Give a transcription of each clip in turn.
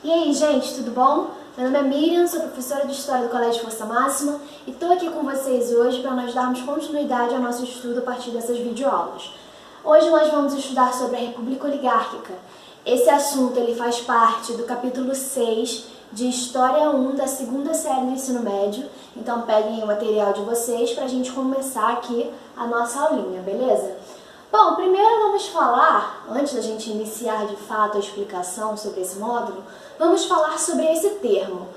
E aí, gente, tudo bom? Meu nome é Miriam, sou professora de História do Colégio Força Máxima e estou aqui com vocês hoje para nós darmos continuidade ao nosso estudo a partir dessas videoaulas. Hoje nós vamos estudar sobre a República Oligárquica. Esse assunto ele faz parte do capítulo 6 de História 1 da segunda série do ensino médio, então peguem o material de vocês para a gente começar aqui a nossa aulinha, beleza? Bom, primeiro vamos falar, antes da gente iniciar de fato a explicação sobre esse módulo, vamos falar sobre esse termo,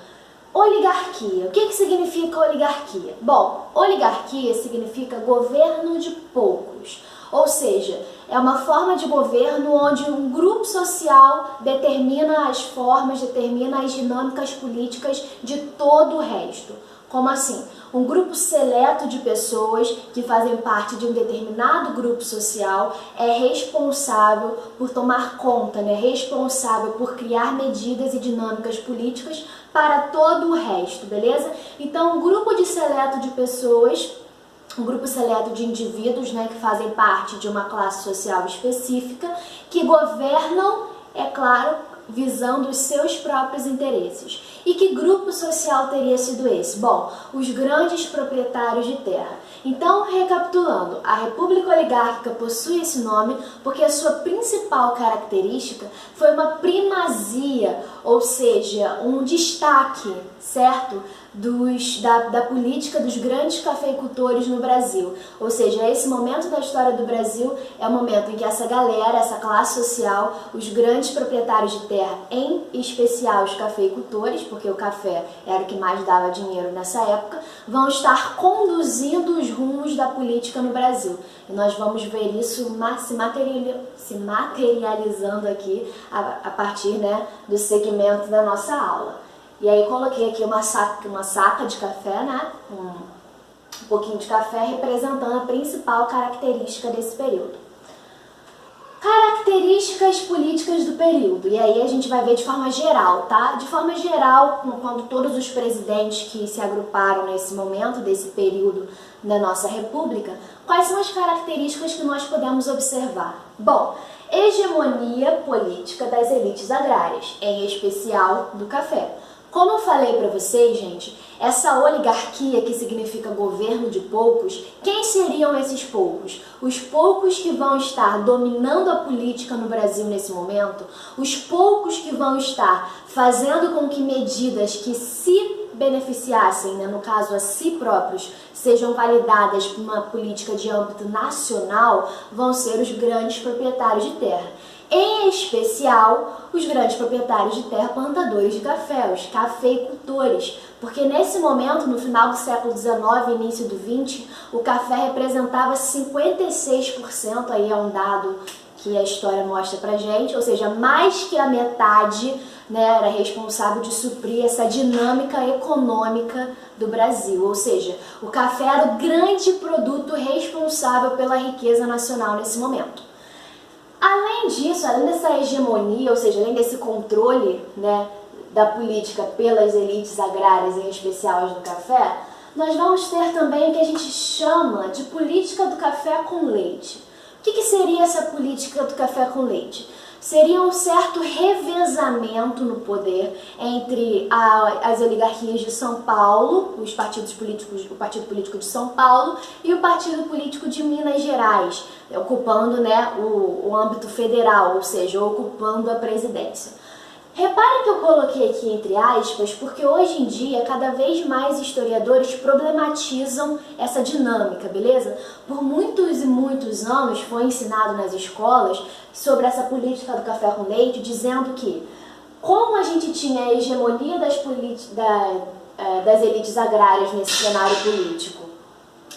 oligarquia. O que significa oligarquia? Bom, oligarquia significa governo de poucos, ou seja, é uma forma de governo onde um grupo social determina as formas, determina as dinâmicas políticas de todo o resto. Como assim? Um grupo seleto de pessoas que fazem parte de um determinado grupo social é responsável por tomar conta, responsável por criar medidas e dinâmicas políticas para todo o resto, beleza? Então, um grupo de seleto de pessoas, um grupo seleto de indivíduos, que fazem parte de uma classe social específica, que governam, é claro, visando os seus próprios interesses. E que grupo social teria sido esse? Bom, os grandes proprietários de terra. Então, recapitulando, a República Oligárquica possui esse nome porque a sua principal característica foi uma primazia, ou seja, um destaque, certo? Da política dos grandes cafeicultores no Brasil. Ou seja, esse momento da história do Brasil é o momento em que essa galera, essa classe social, os grandes proprietários de terra, em especial os cafeicultores, porque o café era o que mais dava dinheiro nessa época, vão estar conduzindo os rumos da política no Brasil. E nós vamos ver isso se materializando aqui a partir do segmento da nossa aula. E aí coloquei aqui uma saca de café, um pouquinho de café representando a principal característica desse período. Características políticas do período, e aí a gente vai ver de forma geral, tá? De forma geral, quando todos os presidentes que se agruparam nesse momento, desse período da nossa república, quais são as características que nós podemos observar? Bom, hegemonia política das elites agrárias, em especial do café. Como eu falei para vocês, gente, essa oligarquia que significa governo de poucos, quem seriam esses poucos? Os poucos que vão estar dominando a política no Brasil nesse momento, os poucos que vão estar fazendo com que medidas que se beneficiassem, no caso a si próprios, sejam validadas por uma política de âmbito nacional, vão ser os grandes proprietários de terra. Em especial, os grandes proprietários de terra plantadores de café, os cafeicultores, porque nesse momento, no final do século XIX e início do XX, o café representava 56%, aí é um dado que a história mostra pra gente, ou seja, mais que a metade era responsável de suprir essa dinâmica econômica do Brasil, ou seja, o café era o grande produto responsável pela riqueza nacional nesse momento. Além disso, além dessa hegemonia, ou seja, além desse controle da política pelas elites agrárias, em especial as do café, nós vamos ter também o que a gente chama de política do café com leite. O que seria essa política do café com leite? Seria um certo revezamento no poder entre as oligarquias de São Paulo, os partidos políticos, o Partido Político de São Paulo e o Partido Político de Minas Gerais, ocupando o âmbito federal, ou seja, ocupando a presidência. Repare que eu coloquei aqui entre aspas, porque hoje em dia cada vez mais historiadores problematizam essa dinâmica, beleza? Por muitos e muitos anos foi ensinado nas escolas sobre essa política do café com leite, dizendo que, como a gente tinha a hegemonia das elites agrárias nesse cenário político,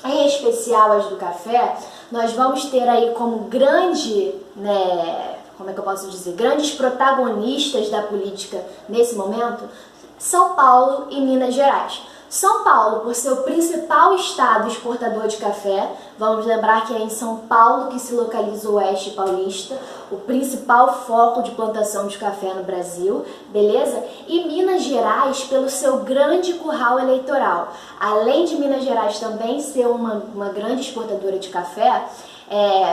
em especial as do café, nós vamos ter aí como grandes protagonistas da política nesse momento, São Paulo e Minas Gerais. São Paulo, por ser o principal estado exportador de café, vamos lembrar que é em São Paulo que se localiza o Oeste Paulista, o principal foco de plantação de café no Brasil, beleza? E Minas Gerais pelo seu grande curral eleitoral. Além de Minas Gerais também ser uma grande exportadora de café,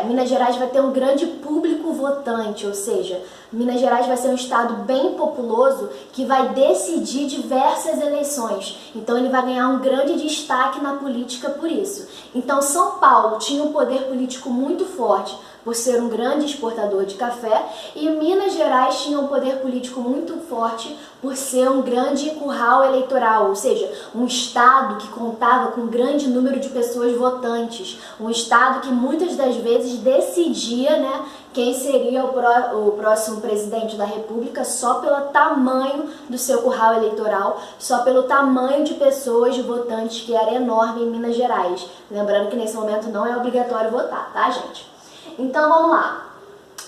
Minas Gerais vai ter um grande público votante, ou seja, Minas Gerais vai ser um estado bem populoso que vai decidir diversas eleições. Então ele vai ganhar um grande destaque na política por isso. Então São Paulo tinha um poder político muito forte por ser um grande exportador de café, e Minas Gerais tinha um poder político muito forte por ser um grande curral eleitoral, ou seja, um estado que contava com um grande número de pessoas votantes, um estado que muitas das vezes decidia, né, quem seria o próximo presidente da República só pelo tamanho do seu curral eleitoral, só pelo tamanho de pessoas, de votantes, que era enorme em Minas Gerais. Lembrando que nesse momento não é obrigatório votar, tá, gente? Então vamos lá.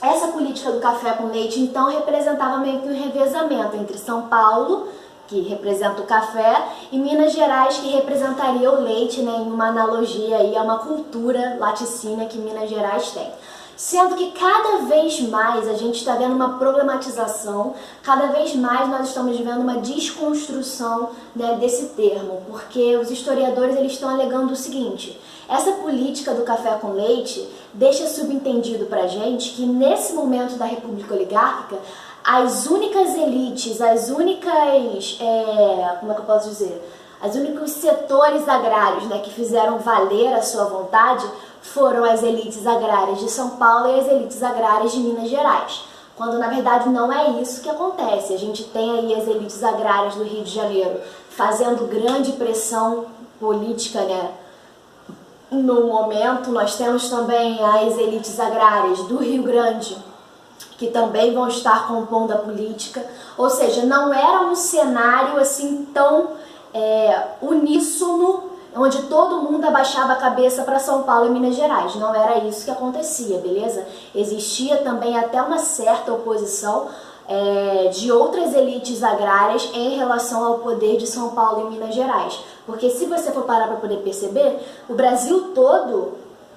Essa política do café com leite então representava meio que um revezamento entre São Paulo, que representa o café, e Minas Gerais, que representaria o leite, né, em uma analogia aí a uma cultura laticínia que Minas Gerais tem. Sendo que cada vez mais a gente está vendo uma problematização, cada vez mais nós estamos vendo uma desconstrução, né, desse termo, porque os historiadores eles estão alegando o seguinte: essa política do café com leite deixa subentendido para a gente que nesse momento da República Oligárquica, as únicas elites, as únicas, como é que eu posso dizer? Os únicos setores agrários, né, que fizeram valer a sua vontade foram as elites agrárias de São Paulo e as elites agrárias de Minas Gerais. Quando na verdade não é isso que acontece. A gente tem aí as elites agrárias do Rio de Janeiro fazendo grande pressão política, né? No momento, nós temos também as elites agrárias do Rio Grande, que também vão estar compondo a política. Ou seja, não era um cenário assim tão uníssono, onde todo mundo abaixava a cabeça para São Paulo e Minas Gerais. Não era isso que acontecia, beleza? Existia também até uma certa oposição de outras elites agrárias em relação ao poder de São Paulo e Minas Gerais. Porque se você for parar para poder perceber, o Brasil todo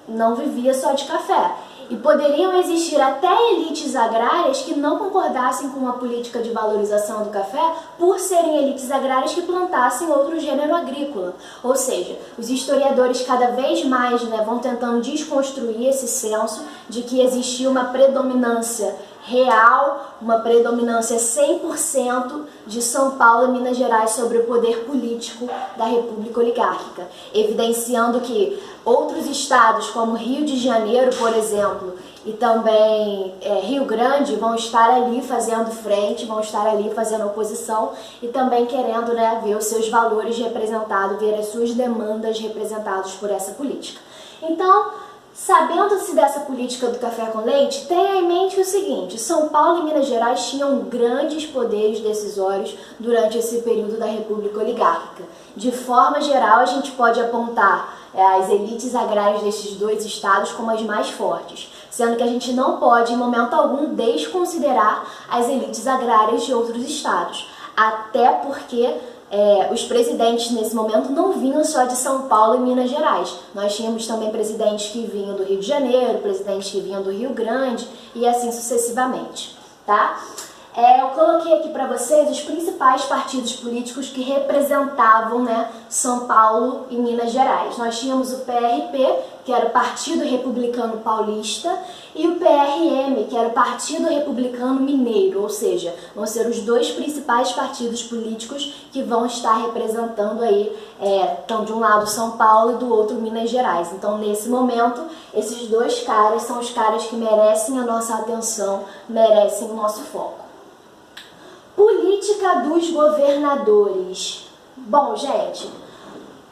não vivia só de café. E poderiam existir até elites agrárias que não concordassem com a política de valorização do café por serem elites agrárias que plantassem outro gênero agrícola. Ou seja, os historiadores cada vez mais, né, vão tentando desconstruir esse senso de que existia uma predominância real, uma predominância 100% de São Paulo e Minas Gerais sobre o poder político da República Oligárquica, evidenciando que outros estados como Rio de Janeiro, por exemplo, e também Rio Grande vão estar ali fazendo frente, vão estar ali fazendo oposição e também querendo, né, ver os seus valores representados, ver as suas demandas representadas por essa política. Então, sabendo-se dessa política do café com leite, tenha em mente o seguinte: São Paulo e Minas Gerais tinham grandes poderes decisórios durante esse período da República Oligárquica. De forma geral, a gente pode apontar as elites agrárias desses dois estados como as mais fortes, sendo que a gente não pode, em momento algum, desconsiderar as elites agrárias de outros estados, até porque os presidentes nesse momento não vinham só de São Paulo e Minas Gerais. Nós tínhamos também presidentes que vinham do Rio de Janeiro, presidentes que vinham do Rio Grande e assim sucessivamente, tá? Eu coloquei aqui para vocês os principais partidos políticos que representavam, né, São Paulo e Minas Gerais. Nós tínhamos o PRP, que era o Partido Republicano Paulista, e o PRM, que era o Partido Republicano Mineiro, ou seja, vão ser os dois principais partidos políticos que vão estar representando aí, então de um lado São Paulo e do outro Minas Gerais. Então nesse momento, esses dois caras são os caras que merecem a nossa atenção, merecem o nosso foco. Política dos governadores. Bom, gente,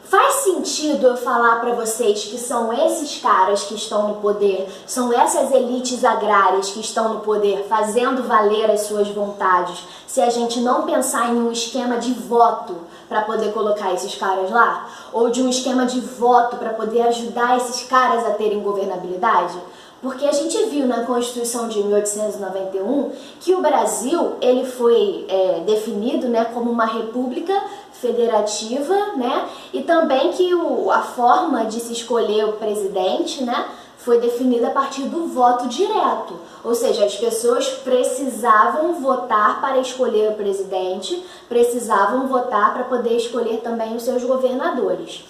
faz sentido eu falar para vocês que são esses caras que estão no poder, são essas elites agrárias que estão no poder fazendo valer as suas vontades, se a gente não pensar em um esquema de voto para poder colocar esses caras lá? Ou de um esquema de voto para poder ajudar esses caras a terem governabilidade? Porque a gente viu na Constituição de 1891 que o Brasil ele foi definido, né, como uma república federativa, né, e também que a forma de se escolher o presidente, né, foi definida a partir do voto direto. Ou seja, as pessoas precisavam votar para escolher o presidente, precisavam votar para poder escolher também os seus governadores.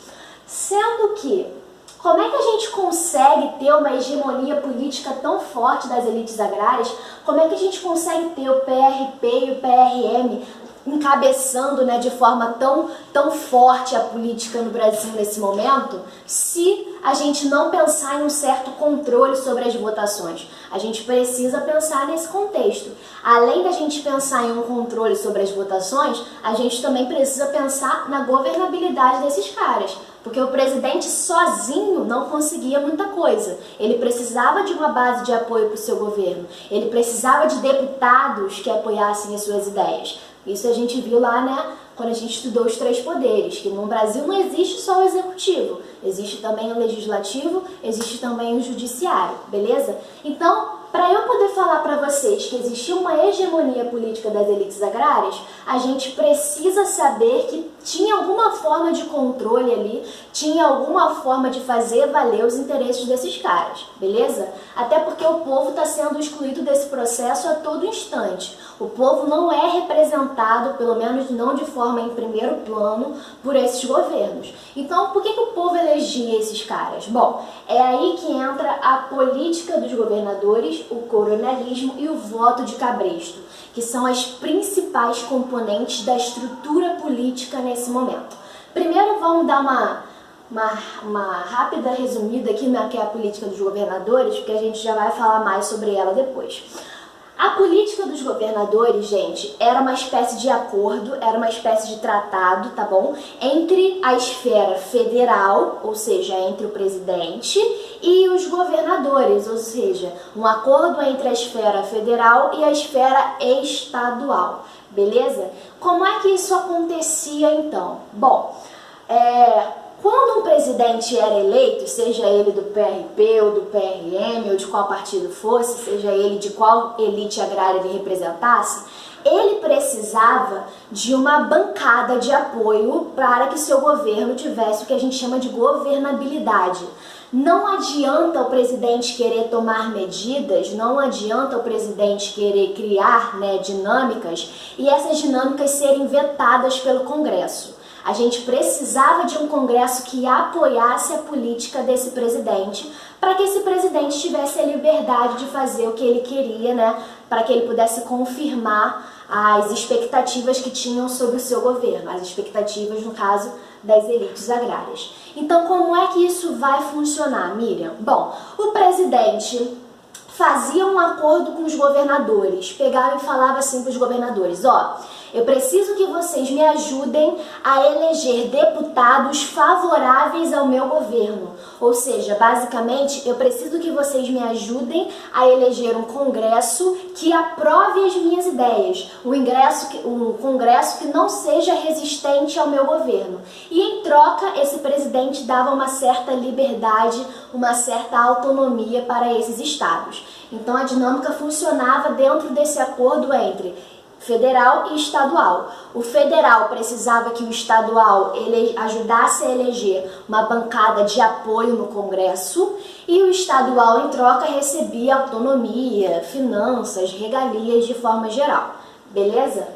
Sendo que Como é que a gente consegue ter uma hegemonia política tão forte das elites agrárias? Como é que a gente consegue ter o PRP e o PRM encabeçando, né, de forma tão forte a política no Brasil nesse momento, se a gente não pensar em um certo controle sobre as votações? A gente precisa pensar nesse contexto. Além da gente pensar em um controle sobre as votações, a gente também precisa pensar na governabilidade desses caras. Porque o presidente sozinho não conseguia muita coisa. Ele precisava de uma base de apoio para o seu governo. Ele precisava de deputados que apoiassem as suas ideias. Isso a gente viu lá, né, quando a gente estudou os três poderes, que no Brasil não existe só o executivo, existe também o legislativo, existe também o judiciário, beleza? Então, para eu poder falar para vocês que existia uma hegemonia política das elites agrárias, a gente precisa saber que tinha alguma forma de controle ali, tinha alguma forma de fazer valer os interesses desses caras, beleza? Até porque o povo está sendo excluído desse processo a todo instante. O povo não é representado, pelo menos não de forma em primeiro plano, por esses governos. Então, por que o povo elegia esses caras? Bom, é aí que entra a política dos governadores, o coronelismo e o voto de cabresto, que são as principais componentes da estrutura política nesse momento. Primeiro vamos dar uma rápida resumida aqui na que é a política dos governadores, porque a gente já vai falar mais sobre ela depois. A política dos governadores, gente, era uma espécie de acordo, era uma espécie de tratado, tá bom? Entre a esfera federal, ou seja, entre o presidente, e os governadores, ou seja, um acordo entre a esfera federal e a esfera estadual, beleza? Como é que isso acontecia então? Bom, quando um presidente era eleito, seja ele do PRP ou do PRM ou de qual partido fosse, seja ele de qual elite agrária ele representasse, ele precisava de uma bancada de apoio para que seu governo tivesse o que a gente chama de governabilidade. Não adianta o presidente querer tomar medidas, não adianta o presidente querer criar, né, dinâmicas e essas dinâmicas serem vetadas pelo Congresso. A gente precisava de um Congresso que apoiasse a política desse presidente para que esse presidente tivesse a liberdade de fazer o que ele queria, né? Para que ele pudesse confirmar as expectativas que tinham sobre o seu governo, as expectativas, no caso, das elites agrárias. Então, como é que isso vai funcionar, Miriam? Bom, o presidente fazia um acordo com os governadores, pegava e falava assim para os governadores, ó, eu preciso que vocês me ajudem a eleger deputados favoráveis ao meu governo. Ou seja, basicamente, eu preciso que vocês me ajudem a eleger um congresso que aprove as minhas ideias. Um congresso que não seja resistente ao meu governo. E em troca, esse presidente dava uma certa liberdade, uma certa autonomia para esses estados. Então a dinâmica funcionava dentro desse acordo entre federal e estadual. O federal precisava que o estadual ajudasse a eleger uma bancada de apoio no Congresso e o estadual, em troca, recebia autonomia, finanças, regalias de forma geral. Beleza?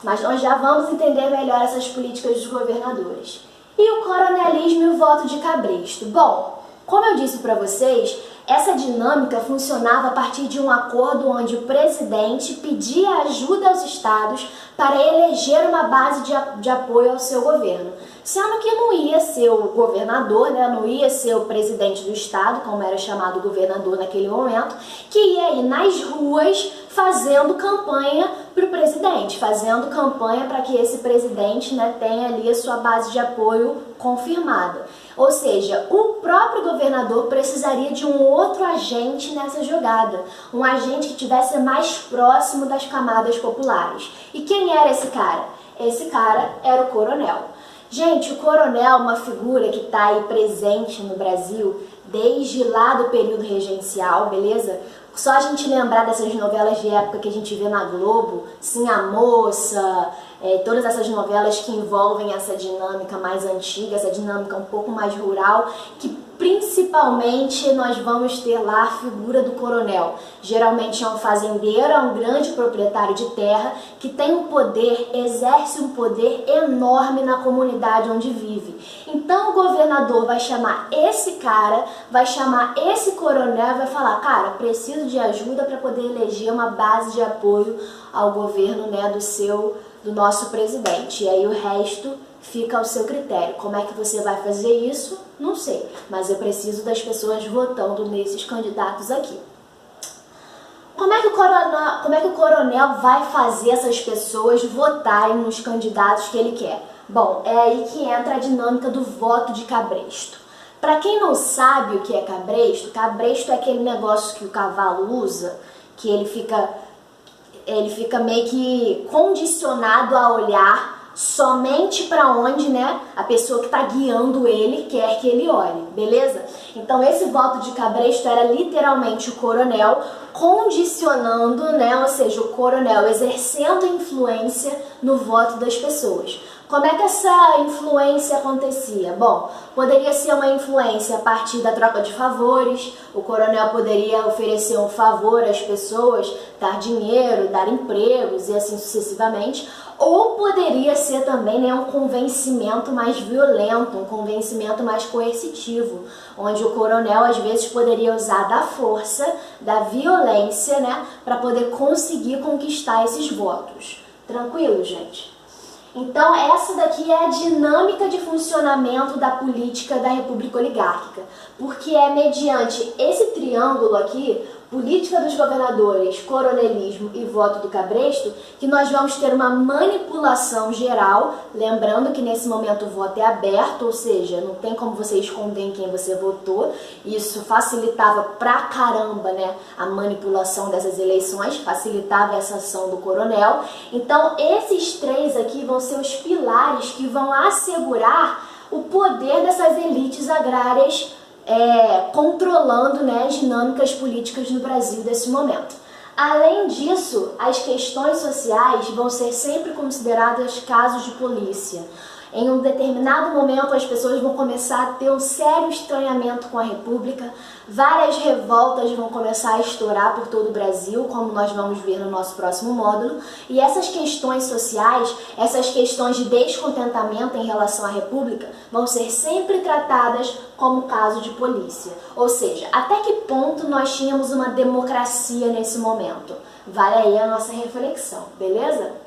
Mas nós já vamos entender melhor essas políticas dos governadores. E o coronelismo e o voto de cabresto? Bom, como eu disse para vocês, essa dinâmica funcionava a partir de um acordo onde o presidente pedia ajuda aos estados para eleger uma base de apoio ao seu governo. Sendo que não ia ser o governador, né, não ia ser o presidente do estado, como era chamado o governador naquele momento, que ia ir nas ruas fazendo campanha para o presidente, fazendo campanha para que esse presidente, né, tenha ali a sua base de apoio confirmada. Ou seja, o próprio governador precisaria de um outro agente nessa jogada, um agente que estivesse mais próximo das camadas populares. E quem era esse cara? Esse cara era o coronel. Gente, o coronel é uma figura que está aí presente no Brasil desde lá do período regencial, beleza? Só a gente lembrar dessas novelas de época que a gente vê na Globo, Sim a Moça, todas essas novelas que envolvem essa dinâmica mais antiga, essa dinâmica um pouco mais rural, que Principalmente nós vamos ter lá a figura do coronel. Geralmente é um fazendeiro, é um grande proprietário de terra que tem um poder, exerce um poder enorme na comunidade onde vive. Então o governador vai chamar esse cara, vai chamar esse coronel e vai falar: cara, preciso de ajuda para poder eleger uma base de apoio ao governo, né, do nosso presidente. E aí o resto fica ao seu critério. Como é que você vai fazer isso? Não sei, mas eu preciso das pessoas votando nesses candidatos aqui. Como é que o coronel vai fazer essas pessoas votarem nos candidatos que ele quer? Bom, é aí que entra a dinâmica do voto de cabresto. Para quem não sabe o que é cabresto, cabresto é aquele negócio que o cavalo usa, que ele fica meio que condicionado a olhar somente para onde, né, a pessoa que está guiando ele quer que ele olhe, beleza? Então esse voto de cabresto era literalmente o coronel condicionando, né, ou seja, o coronel exercendo influência no voto das pessoas. Como é que essa influência acontecia? Bom, poderia ser uma influência a partir da troca de favores. O coronel poderia oferecer um favor às pessoas, dar dinheiro, dar empregos e assim sucessivamente. Ou poderia ser também, né, um convencimento mais violento, um convencimento mais coercitivo, onde o coronel às vezes poderia usar da força, da violência, né, para poder conseguir conquistar esses votos. Tranquilo, gente? Então essa daqui é a dinâmica de funcionamento da política da República Oligárquica, porque é mediante esse triângulo aqui, política dos governadores, coronelismo e voto do cabresto, que nós vamos ter uma manipulação geral, lembrando que nesse momento o voto é aberto, ou seja, não tem como você esconder em quem você votou. Isso facilitava pra caramba, né, a manipulação dessas eleições, facilitava essa ação do coronel. Então esses três aqui vão ser os pilares que vão assegurar o poder dessas elites agrárias controlando, né, as dinâmicas políticas no Brasil desse momento. Além disso, as questões sociais vão ser sempre consideradas casos de polícia. Em um determinado momento, as pessoas vão começar a ter um sério estranhamento com a República, várias revoltas vão começar a estourar por todo o Brasil, como nós vamos ver no nosso próximo módulo, e essas questões sociais, essas questões de descontentamento em relação à República, vão ser sempre tratadas como caso de polícia. Ou seja, até que ponto nós tínhamos uma democracia nesse momento? Vale aí a nossa reflexão, beleza?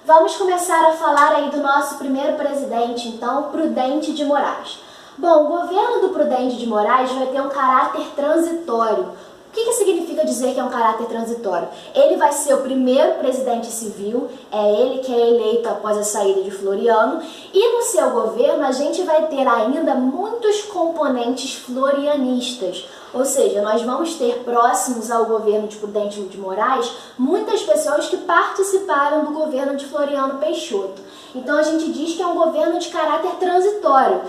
Vamos começar a falar aí do nosso primeiro presidente, então, Prudente de Moraes. Bom, o governo do Prudente de Moraes vai ter um caráter transitório. O que significa dizer que é um caráter transitório? Ele vai ser o primeiro presidente civil, é ele que é eleito após a saída de Floriano, e no seu governo a gente vai ter ainda muitos componentes florianistas. Ou seja, nós vamos ter próximos ao governo de Prudente de Moraes muitas pessoas que participaram do governo de Floriano Peixoto. Então a gente diz que é um governo de caráter transitório.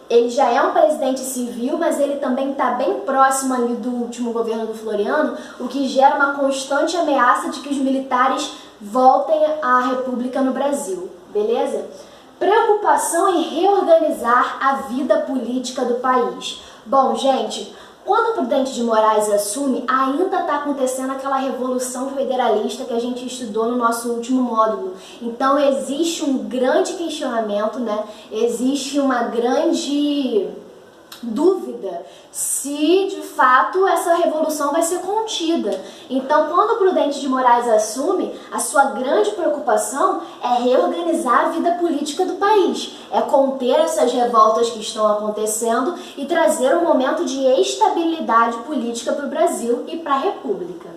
Ele já é um presidente civil, mas ele também está bem próximo ali do último governo do Floriano, o que gera uma constante ameaça de que os militares voltem à República no Brasil, beleza? Preocupação em reorganizar a vida política do país. Bom, gente, quando o Prudente de Moraes assume, ainda está acontecendo aquela revolução federalista que a gente estudou no nosso último módulo. Então existe um grande questionamento, né? Existe uma grande dúvida se de fato essa revolução vai ser contida. Então, quando o Prudente de Moraes assume, a sua grande preocupação é reorganizar a vida política do país, é conter essas revoltas que estão acontecendo e trazer um momento de estabilidade política para o Brasil e para a República.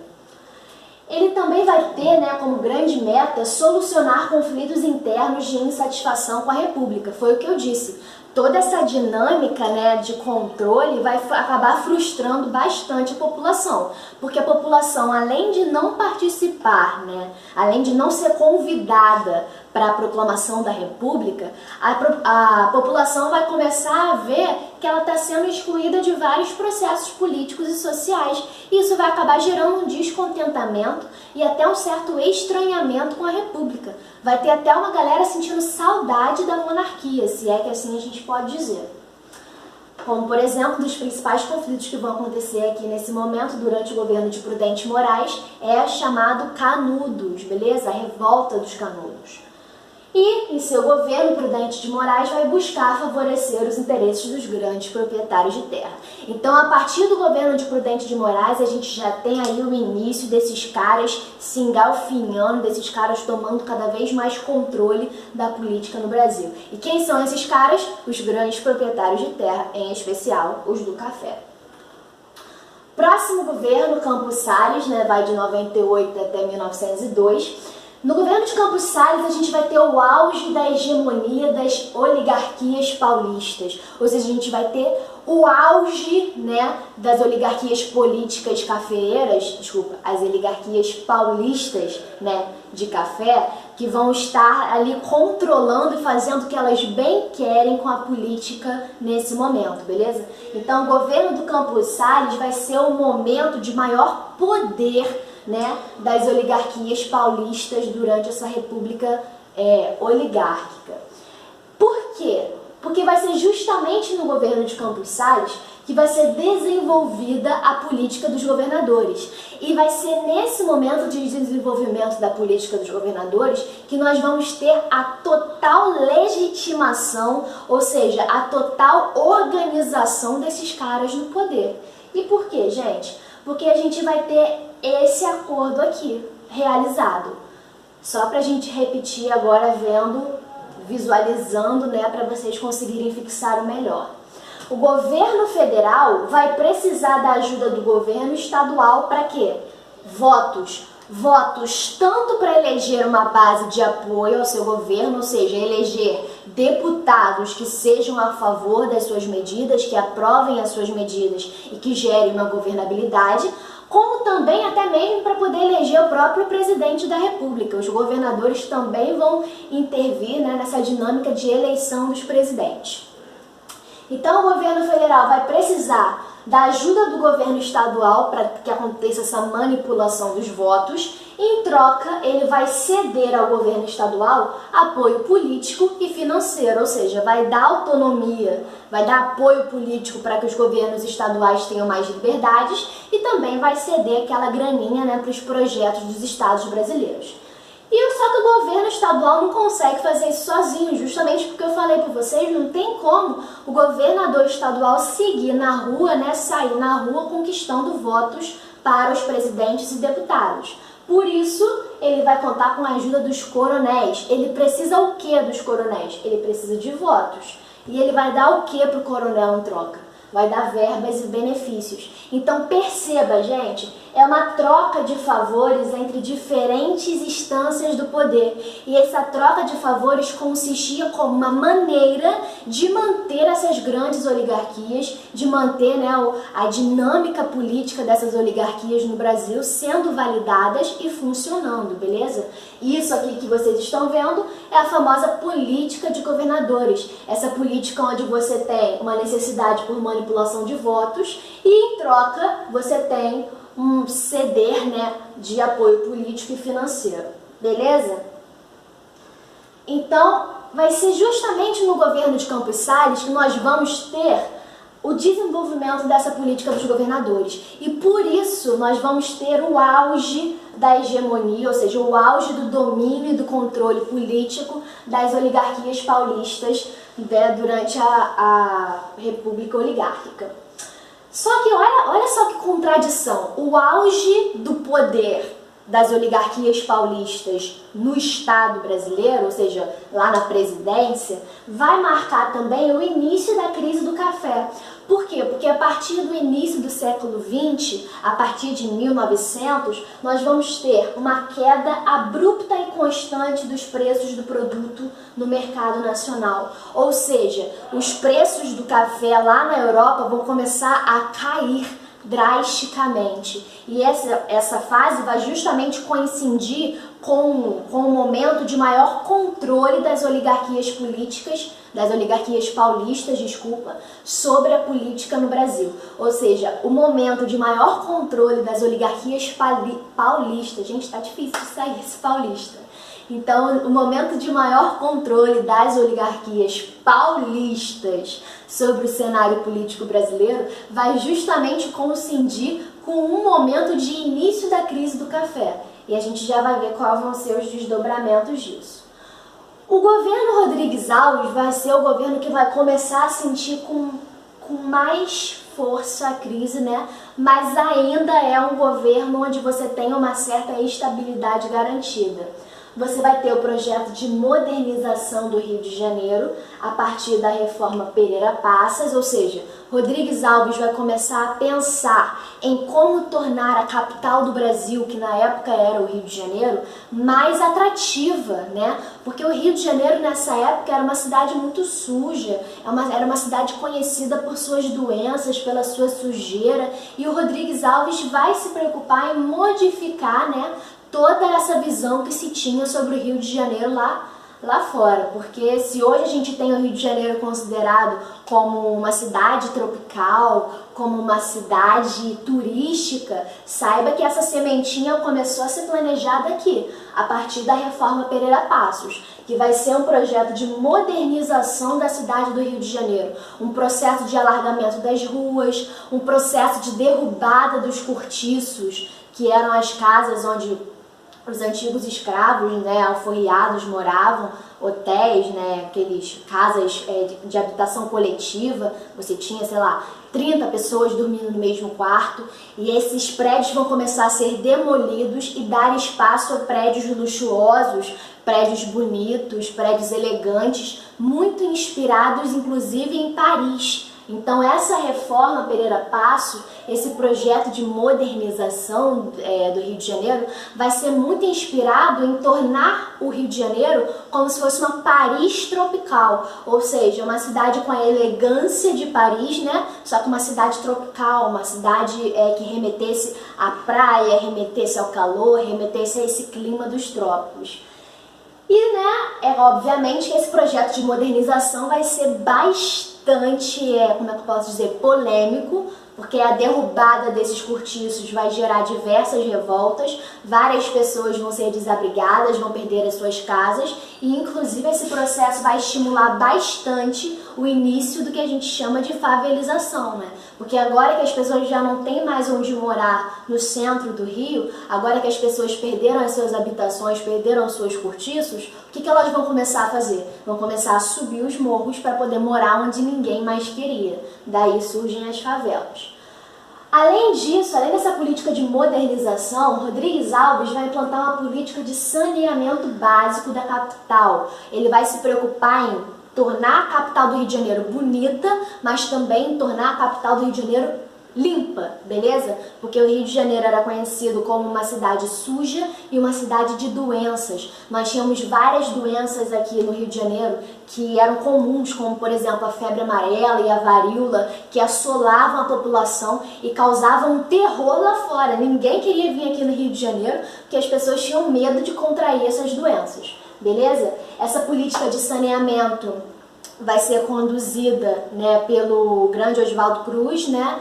Ele também vai ter, né, como grande meta solucionar conflitos internos de insatisfação com a República. Foi o que eu disse. Toda essa dinâmica, né, de controle vai acabar frustrando bastante a população, porque a população, além de não participar, né, além de não ser convidada para a proclamação da República, a população vai começar a ver que ela está sendo excluída de vários processos políticos e sociais, e isso vai acabar gerando um descontentamento e até um certo estranhamento com a República. Vai ter até uma galera sentindo saudade da monarquia, se é que assim a gente pode dizer. como por exemplo, dos principais conflitos que vão acontecer aqui nesse momento durante o governo de Prudente Moraes é chamado Canudos, beleza? A revolta dos Canudos. E, em seu governo, Prudente de Moraes vai buscar favorecer os interesses dos grandes proprietários de terra. Então, a partir do governo de Prudente de Moraes, a gente já tem aí o início desses caras se engalfinhando, desses caras tomando cada vez mais controle da política no Brasil. E quem são esses caras? Os grandes proprietários de terra, em especial os do café. Próximo governo, Campos Salles, vai de 98 até 1902. No governo de Campos Salles, a gente vai ter o auge da hegemonia das oligarquias paulistas. Ou seja, a gente vai ter o auge, das oligarquias políticas cafeeiras, as oligarquias paulistas, de café, que vão estar ali controlando e fazendo o que elas bem querem com a política nesse momento, beleza? Então, o governo do Campos Salles vai ser o momento de maior poder das oligarquias paulistas durante essa república oligárquica. Por quê? Porque vai ser justamente no governo de Campos Salles que vai ser desenvolvida a política dos governadores. E vai ser nesse momento de desenvolvimento da política dos governadores que nós vamos ter a total legitimação, ou seja, a total organização desses caras no poder. E por quê, gente? Porque a gente vai ter esse acordo aqui, realizado. Só pra gente repetir agora, visualizando, para vocês conseguirem fixar o melhor. O governo federal vai precisar da ajuda do governo estadual para quê? Votos. Votos tanto para eleger uma base de apoio ao seu governo, ou seja, eleger deputados que sejam a favor das suas medidas, que aprovem as suas medidas e que gerem uma governabilidade, como também até mesmo para poder eleger o próprio presidente da República. Os governadores também vão intervir nessa dinâmica de eleição dos presidentes. Então, o governo federal vai precisar da ajuda do governo estadual para que aconteça essa manipulação dos votos. Em troca, ele vai ceder ao governo estadual apoio político e financeiro, ou seja, vai dar autonomia, vai dar apoio político para que os governos estaduais tenham mais liberdades e também vai ceder aquela graninha para os projetos dos estados brasileiros. E só que o governo estadual não consegue fazer isso sozinho, justamente porque eu falei para vocês, não tem como o governador estadual seguir na rua, sair na rua conquistando votos para os presidentes e deputados. Por isso, ele vai contar com a ajuda dos coronéis. Ele precisa o que dos coronéis? Ele precisa de votos. E ele vai dar o que para o coronel em troca? Vai dar verbas e benefícios. Então perceba, gente, é uma troca de favores entre diferentes instâncias do poder. E essa troca de favores consistia como uma maneira de manter essas grandes oligarquias, de manter a dinâmica política dessas oligarquias no Brasil sendo validadas e funcionando, beleza? Isso aqui que vocês estão vendo é a famosa política de governadores. Essa política onde você tem uma necessidade por manipulação de votos e em troca você tem um ceder de apoio político e financeiro, beleza? Então, vai ser justamente no governo de Campos Salles que nós vamos ter o desenvolvimento dessa política dos governadores. E por isso nós vamos ter o auge da hegemonia, ou seja, o auge do domínio e do controle político das oligarquias paulistas durante a República Oligárquica. Só que olha só que contradição, o auge do poder das oligarquias paulistas no Estado brasileiro, ou seja, lá na presidência, vai marcar também o início da crise do café. Por quê? Porque a partir do início do século XX, a partir de 1900, nós vamos ter uma queda abrupta e constante dos preços do produto no mercado nacional. Ou seja, os preços do café lá na Europa vão começar a cair drasticamente. E essa fase vai justamente coincidir com o momento de maior controle das oligarquias políticas, das oligarquias paulistas, sobre a política no Brasil. Ou seja, o momento de maior controle das oligarquias paulistas, gente, tá difícil de sair esse paulista. Então, o momento de maior controle das oligarquias paulistas sobre o cenário político brasileiro vai justamente coincidir com um momento de início da crise do café. E a gente já vai ver quais vão ser os desdobramentos disso. O governo Rodrigues Alves vai ser o governo que vai começar a sentir com mais força a crise, né? Mas ainda é um governo onde você tem uma certa estabilidade garantida. Você vai ter o projeto de modernização do Rio de Janeiro a partir da reforma Pereira Passas, ou seja, Rodrigues Alves vai começar a pensar em como tornar a capital do Brasil, que na época era o Rio de Janeiro, mais atrativa, né? Porque o Rio de Janeiro nessa época era uma cidade muito suja, era uma cidade conhecida por suas doenças, pela sua sujeira, e o Rodrigues Alves vai se preocupar em modificar, né, toda essa visão que se tinha sobre o Rio de Janeiro lá fora, porque se hoje a gente tem o Rio de Janeiro considerado como uma cidade tropical, como uma cidade turística, saiba que essa sementinha começou a ser planejada aqui, a partir da reforma Pereira Passos, que vai ser um projeto de modernização da cidade do Rio de Janeiro, um processo de alargamento das ruas, um processo de derrubada dos cortiços, que eram as casas onde os antigos escravos, né, alforriados moravam, hotéis, né, aqueles casas de habitação coletiva, você tinha, sei lá, 30 pessoas dormindo no mesmo quarto, e esses prédios vão começar a ser demolidos e dar espaço a prédios luxuosos, prédios bonitos, prédios elegantes, muito inspirados inclusive em Paris. Então essa reforma Pereira Passos, esse projeto de modernização do Rio de Janeiro, vai ser muito inspirado em tornar o Rio de Janeiro como se fosse uma Paris tropical, ou seja, uma cidade com a elegância de Paris, né? Só que uma cidade tropical, uma cidade que remetesse à praia, remetesse ao calor, remetesse a esse clima dos trópicos. E, né, obviamente que esse projeto de modernização vai ser bastante, como é que eu posso dizer, polêmico, porque a derrubada desses cortiços vai gerar diversas revoltas, várias pessoas vão ser desabrigadas, vão perder as suas casas, e inclusive esse processo vai estimular bastante o início do que a gente chama de favelização, né? Porque agora que as pessoas já não têm mais onde morar no centro do Rio, agora que as pessoas perderam as suas habitações, perderam os seus cortiços, o que elas vão começar a fazer? Vão começar a subir os morros para poder morar onde ninguém mais queria. Daí surgem as favelas. Além disso, além dessa política de modernização, Rodrigues Alves vai implantar uma política de saneamento básico da capital. Ele vai se preocupar em tornar a capital do Rio de Janeiro bonita, mas também tornar a capital do Rio de Janeiro limpa, beleza? Porque o Rio de Janeiro era conhecido como uma cidade suja e uma cidade de doenças. Nós tínhamos várias doenças aqui no Rio de Janeiro que eram comuns, como por exemplo a febre amarela e a varíola, que assolavam a população e causavam um terror lá fora. Ninguém queria vir aqui no Rio de Janeiro porque as pessoas tinham medo de contrair essas doenças, beleza? Essa política de saneamento vai ser conduzida, né, pelo grande Oswaldo Cruz, né?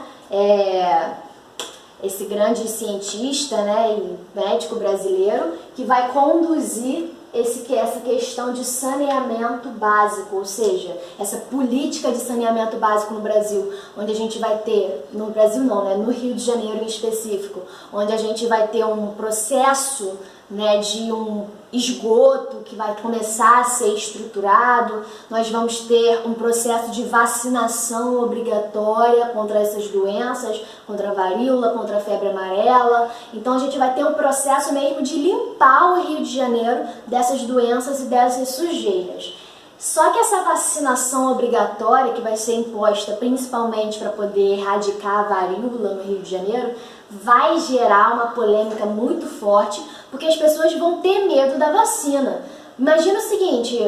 Esse grande cientista, né, e médico brasileiro, que vai conduzir essa questão de saneamento básico, ou seja, essa política de saneamento básico no Brasil, onde a gente vai ter, no Brasil não, né, no Rio de Janeiro em específico, onde a gente vai ter um processo, né, de um esgoto que vai começar a ser estruturado, nós vamos ter um processo de vacinação obrigatória contra essas doenças, contra a varíola, contra a febre amarela. Então a gente vai ter um processo mesmo de limpar o Rio de Janeiro dessas doenças e dessas sujeiras. Só que essa vacinação obrigatória, que vai ser imposta principalmente para poder erradicar a varíola no Rio de Janeiro, vai gerar uma polêmica muito forte, porque as pessoas vão ter medo da vacina. Imagina o seguinte,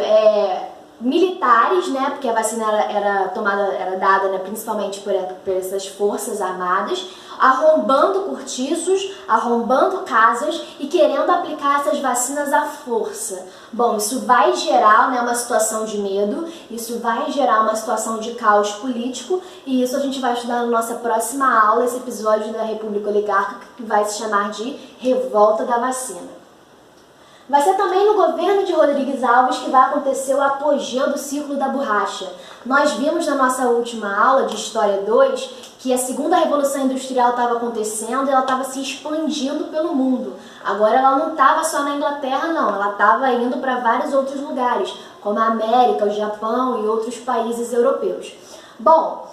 militares, né, porque a vacina era dada, né, principalmente por essas forças armadas, arrombando cortiços, arrombando casas e querendo aplicar essas vacinas à força. Bom, isso vai gerar, né, uma situação de medo, isso vai gerar uma situação de caos político, e isso a gente vai estudar na nossa próxima aula, esse episódio da República Oligárquica, que vai se chamar de Revolta da Vacina. Vai ser também no governo de Rodrigues Alves que vai acontecer o apogeu do ciclo da borracha. Nós vimos na nossa última aula de História 2 que a segunda revolução industrial estava acontecendo e ela estava se expandindo pelo mundo. Agora ela não estava só na Inglaterra não, ela estava indo para vários outros lugares, como a América, o Japão e outros países europeus. Bom,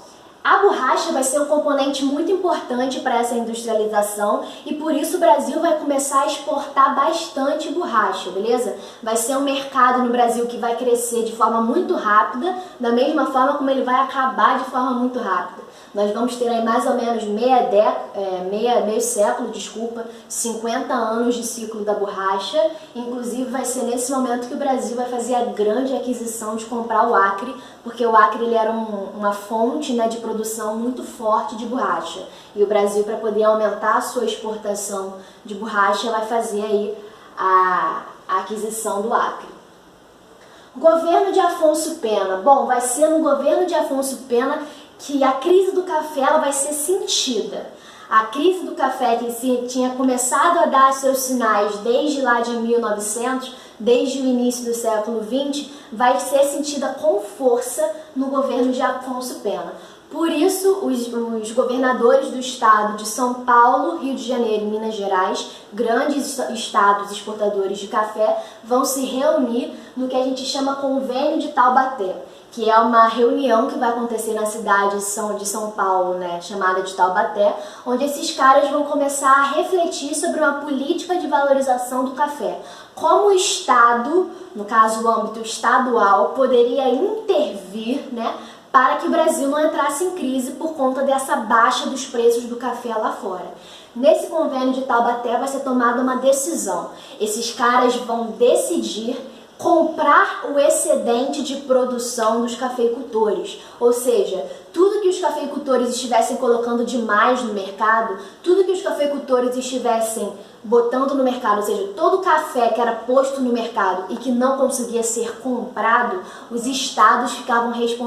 a borracha vai ser um componente muito importante para essa industrialização e por isso o Brasil vai começar a exportar bastante borracha, beleza? Vai ser um mercado no Brasil que vai crescer de forma muito rápida, da mesma forma como ele vai acabar de forma muito rápida. Nós vamos ter aí mais ou menos meio século, 50 anos de ciclo da borracha. Inclusive vai ser nesse momento que o Brasil vai fazer a grande aquisição de comprar o Acre, porque o Acre ele era uma fonte, né, de produção muito forte de borracha. E o Brasil, para poder aumentar a sua exportação de borracha, vai fazer aí a aquisição do Acre. Governo de Afonso Pena. Bom, vai ser no governo de Afonso Pena que a crise do café ela vai ser sentida. A crise do café que tinha começado a dar seus sinais desde lá de 1900, desde o início do século XX, vai ser sentida com força no governo de Afonso Pena. Por isso, os governadores do estado de São Paulo, Rio de Janeiro e Minas Gerais, grandes estados exportadores de café, vão se reunir no que a gente chama Convênio de Taubaté, que é uma reunião que vai acontecer na cidade de São Paulo, né, chamada de Taubaté, onde esses caras vão começar a refletir sobre uma política de valorização do café. Como o Estado, no caso o âmbito estadual, poderia intervir, né, para que o Brasil não entrasse em crise por conta dessa baixa dos preços do café lá fora. Nesse convênio de Taubaté vai ser tomada uma decisão. Esses caras vão decidir comprar o excedente de produção dos cafeicultores, ou seja, tudo que os cafeicultores estivessem colocando demais no mercado, tudo que os cafeicultores estivessem botando no mercado, ou seja, todo o café que era posto no mercado e que não conseguia ser comprado, os estados ficavam responsáveis